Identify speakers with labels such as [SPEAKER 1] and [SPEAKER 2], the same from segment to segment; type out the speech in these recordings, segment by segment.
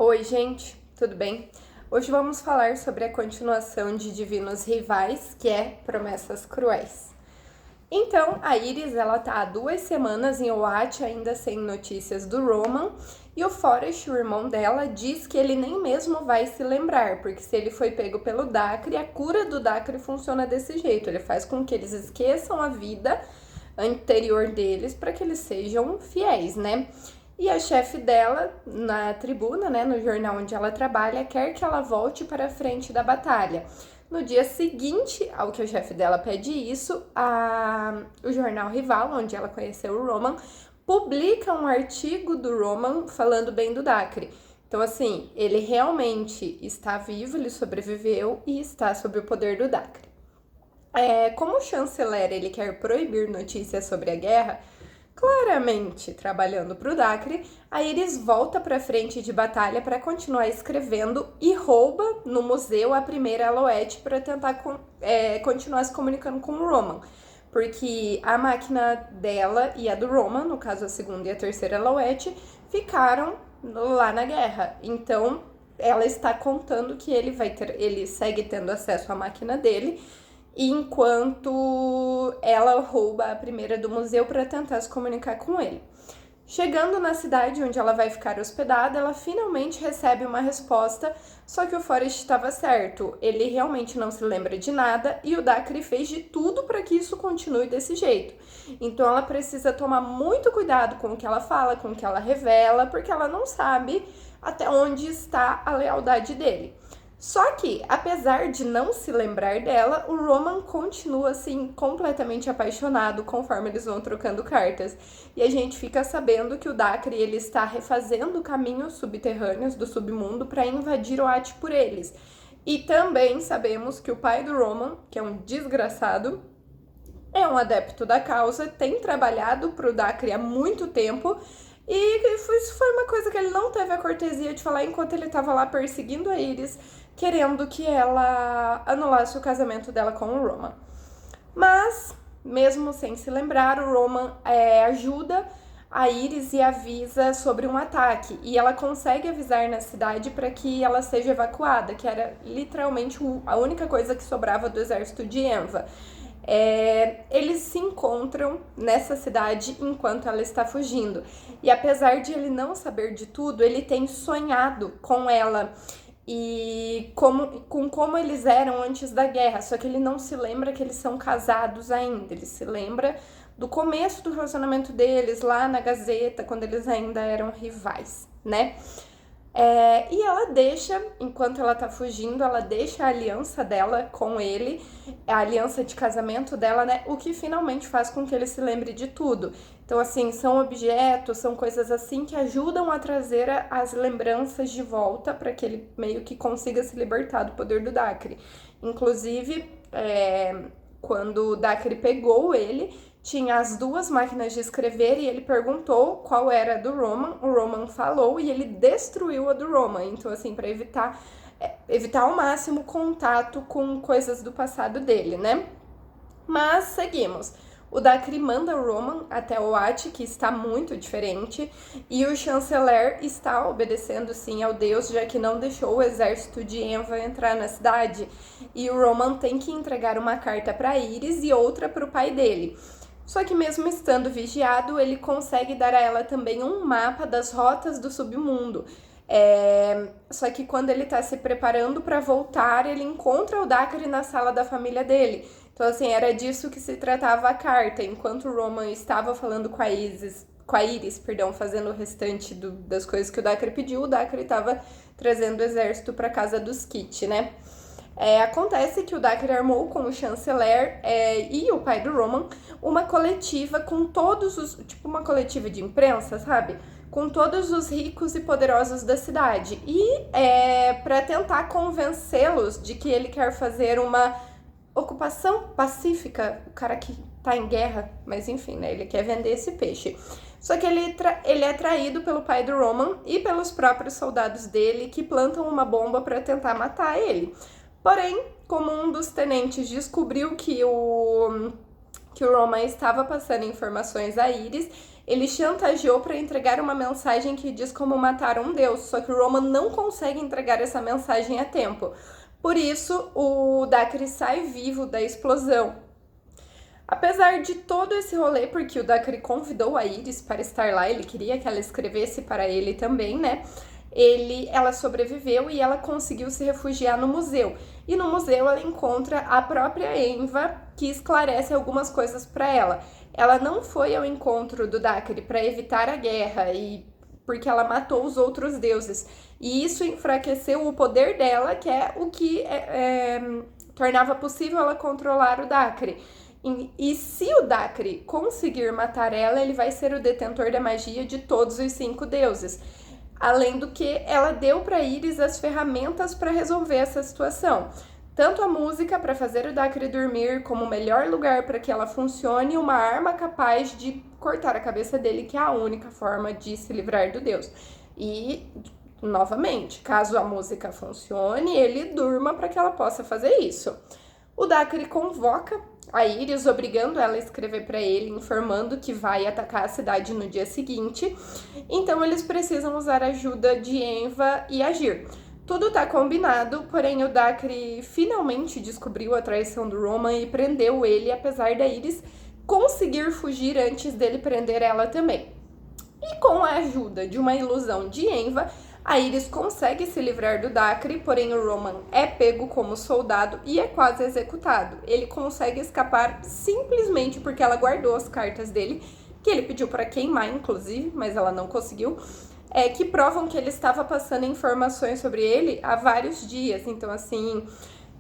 [SPEAKER 1] Oi, gente, tudo bem? Hoje vamos falar sobre a continuação de Divinos Rivais, que é Promessas Cruéis. Então, a Iris, ela tá há 2 semanas em Oate, ainda sem notícias do Roman, e o Forrest, o irmão dela, diz que ele nem mesmo vai se lembrar, porque se ele foi pego pelo Dacre, a cura do Dacre funciona desse jeito, ele faz com que eles esqueçam a vida anterior deles para que eles sejam fiéis, né? E a chefe dela, na tribuna, né, no jornal onde ela trabalha, quer que ela volte para a frente da batalha. No dia seguinte ao que o chefe dela pede isso, o jornal rival, onde ela conheceu o Roman, publica um artigo do Roman falando bem do Dacre. Então, assim, ele realmente está vivo, ele sobreviveu e está sob o poder do Dacre. Como o chanceler ele quer proibir notícias sobre a guerra, claramente trabalhando para o Dacre, a Iris volta para a frente de batalha para continuar escrevendo e rouba no museu a primeira Alouette para tentar continuar se comunicando com o Roman. Porque a máquina dela e a do Roman, no caso a segunda e a terceira Alouette, ficaram lá na guerra. Então ela está contando que ele segue tendo acesso à máquina dele, enquanto ela rouba a primeira do museu para tentar se comunicar com ele. Chegando na cidade onde ela vai ficar hospedada, ela finalmente recebe uma resposta, só que o Forrest estava certo, ele realmente não se lembra de nada e o Dacre fez de tudo para que isso continue desse jeito. Então ela precisa tomar muito cuidado com o que ela fala, com o que ela revela, porque ela não sabe até onde está a lealdade dele. Só que, apesar de não se lembrar dela, o Roman continua, assim, completamente apaixonado conforme eles vão trocando cartas. E a gente fica sabendo que o Dacre, ele está refazendo caminhos subterrâneos do submundo para invadir o Oate por eles. E também sabemos que o pai do Roman, que é um desgraçado, é um adepto da causa, tem trabalhado para o Dacre há muito tempo. E isso foi uma coisa que ele não teve a cortesia de falar enquanto ele estava lá perseguindo a Iris, querendo que ela anulasse o casamento dela com o Roman. Mas, mesmo sem se lembrar, o Roman ajuda a Iris e avisa sobre um ataque. E ela consegue avisar na cidade para que ela seja evacuada, que era literalmente a única coisa que sobrava do exército de Enva. Eles se encontram nessa cidade enquanto ela está fugindo. E apesar de ele não saber de tudo, ele tem sonhado com ela e como eles eram antes da guerra. Só que ele não se lembra que eles são casados ainda. Ele se lembra do começo do relacionamento deles lá na Gazeta, quando eles ainda eram rivais, né? E ela deixa, enquanto ela tá fugindo, ela deixa a aliança dela com ele, a aliança de casamento dela, né? O que finalmente faz com que ele se lembre de tudo. Então, assim, são objetos, são coisas assim que ajudam a trazer as lembranças de volta para que ele meio que consiga se libertar do poder do Dacre. Inclusive, quando o Dacre pegou ele, tinha as duas máquinas de escrever e ele perguntou qual era a do Roman, o Roman falou e ele destruiu a do Roman. Então, assim, para evitar ao máximo o contato com coisas do passado dele, né? Mas seguimos. O Dacre manda o Roman até o Oate, que está muito diferente, e o chanceler está obedecendo sim ao deus, já que não deixou o exército de Enva entrar na cidade. E o Roman tem que entregar uma carta para Iris e outra para o pai dele. Só que mesmo estando vigiado, ele consegue dar a ela também um mapa das rotas do submundo. Só que quando ele tá se preparando para voltar, ele encontra o Dacre na sala da família dele. Então, assim, era disso que se tratava a carta. Enquanto o Roman estava falando com a Iris, fazendo o restante das coisas que o Dacre pediu, o Dacre estava trazendo o exército para casa dos Kit, né? Acontece que o Dacre armou com o chanceler e o pai do Roman uma coletiva com todos os... Tipo uma coletiva de imprensa, sabe? Com todos os ricos e poderosos da cidade. E para tentar convencê-los de que ele quer fazer uma ocupação pacífica. O cara que tá em guerra, mas enfim, né? Ele quer vender esse peixe. Só que ele é traído pelo pai do Roman e pelos próprios soldados dele, que plantam uma bomba para tentar matar ele. Porém, como um dos tenentes descobriu que o que o Roman estava passando informações a Iris, ele chantageou para entregar uma mensagem que diz como matar um deus, só que o Roman não consegue entregar essa mensagem a tempo. Por isso, o Dacre sai vivo da explosão. Apesar de todo esse rolê, porque o Dacre convidou a Iris para estar lá, ele queria que ela escrevesse para ele também, né? Ela sobreviveu e ela conseguiu se refugiar no museu. E no museu ela encontra a própria Enva, que esclarece algumas coisas para ela. Ela não foi ao encontro do Dacre para evitar a guerra e porque ela matou os outros deuses. E isso enfraqueceu o poder dela, que é o que tornava possível ela controlar o Dacre. E se o Dacre conseguir matar ela, ele vai ser o detentor da magia de todos os 5 deuses. Além do que, ela deu para Iris as ferramentas para resolver essa situação. Tanto a música para fazer o Dacre dormir, como o melhor lugar para que ela funcione, uma arma capaz de cortar a cabeça dele, que é a única forma de se livrar do deus. E, novamente, caso a música funcione, ele durma para que ela possa fazer isso. O Dacre convoca a Iris, obrigando ela a escrever para ele, informando que vai atacar a cidade no dia seguinte. Então eles precisam usar a ajuda de Enva e agir. Tudo tá combinado, porém o Dacre finalmente descobriu a traição do Roman e prendeu ele, apesar da Iris conseguir fugir antes dele prender ela também. E com a ajuda de uma ilusão de Enva, a Iris consegue se livrar do Dacre, porém o Roman é pego como soldado e é quase executado. Ele consegue escapar simplesmente porque ela guardou as cartas dele, que ele pediu para queimar, inclusive, mas ela não conseguiu, que provam que ele estava passando informações sobre ele há vários dias. Então, assim,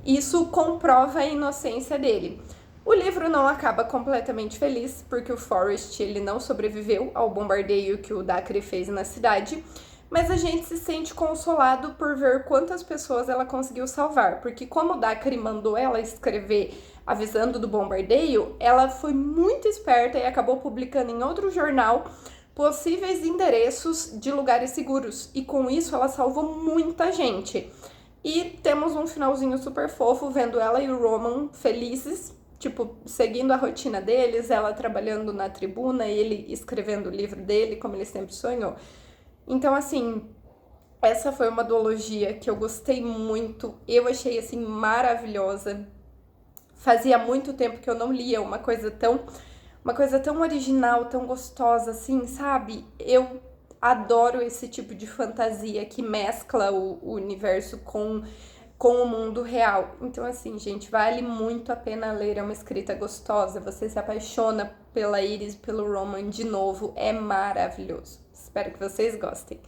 [SPEAKER 1] isso comprova a inocência dele. O livro não acaba completamente feliz, porque o Forrest ele não sobreviveu ao bombardeio que o Dacre fez na cidade, mas a gente se sente consolado por ver quantas pessoas ela conseguiu salvar, porque como o Dacre mandou ela escrever avisando do bombardeio, ela foi muito esperta e acabou publicando em outro jornal possíveis endereços de lugares seguros, e com isso ela salvou muita gente. E temos um finalzinho super fofo, vendo ela e o Roman felizes, tipo, seguindo a rotina deles, ela trabalhando na tribuna e ele escrevendo o livro dele, como ele sempre sonhou. Então, assim, essa foi uma duologia que eu gostei muito, eu achei, assim, maravilhosa. Fazia muito tempo que eu não lia uma coisa tão original, tão gostosa, assim, sabe? Eu adoro esse tipo de fantasia que mescla o universo com o mundo real. Então, assim, gente, vale muito a pena ler. É uma escrita gostosa. Você se apaixona pela Iris, pelo Roman de novo. É maravilhoso. Espero que vocês gostem.